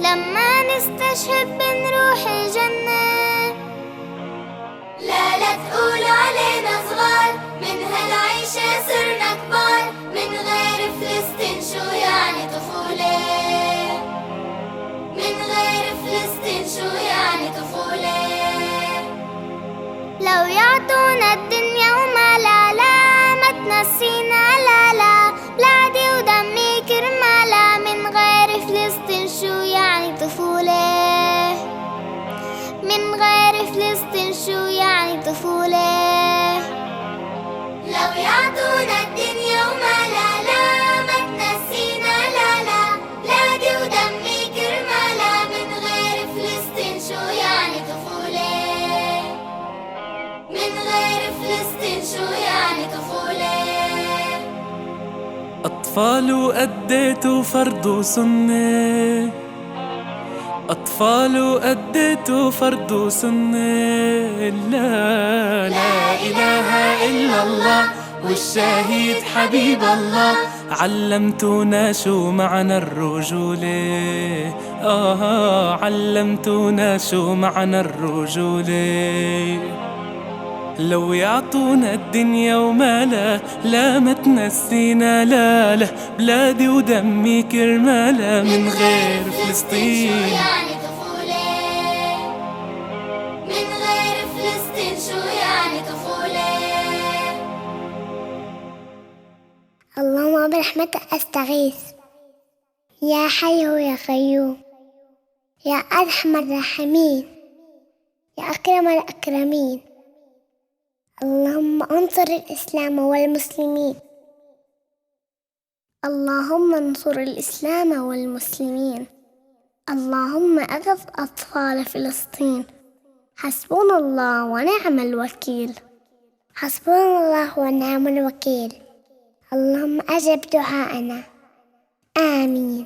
لما نستشهد بنروح الجنة. لا تقولوا علينا صغار، من هالعيشة صرنا كبار، من غير فلسطين شو يعني طفولة؟ من غير فلسطين شو يعني طفولة؟ لو يعطونا الدنيا وما ما تنسينا لا بلادي ودمي كرمالا، من غير فلسطين شو يعني طفولة؟ من غير فلسطين شو يعني طفولة؟ لو يعطونا الدنيا وما ما تنسينا لا بلادي ودمي كرمالا، من غير فلسطين شو يعني طفولة؟ من غير فلسطين شو يعني طفولة؟ أطفال وأديتوا فرض وسنة، أطفال وأديتوا فرض وسنة، لا إله إلا الله والشهيد حبيب الله، علمتونا شو معنى الرجولة، علمتونا شو معنى الرجولة. لو يعطونا الدنيا وما لا ما تنسينا لا بلادي ودمي كرمالا، من غير فلسطين شو يعني طفولة؟ من غير فلسطين شو يعني طفولة؟ اللهم برحمتك أستغيث، يا حي يا قيوم، يا أرحم الراحمين، يا أكرم الأكرمين. اللهم انصر الإسلام والمسلمين، اللهم انصر الإسلام والمسلمين. اللهم أغث أطفال فلسطين. حسبنا الله ونعم الوكيل، حسبنا الله ونعم الوكيل. اللهم أجب دعاءنا، آمين.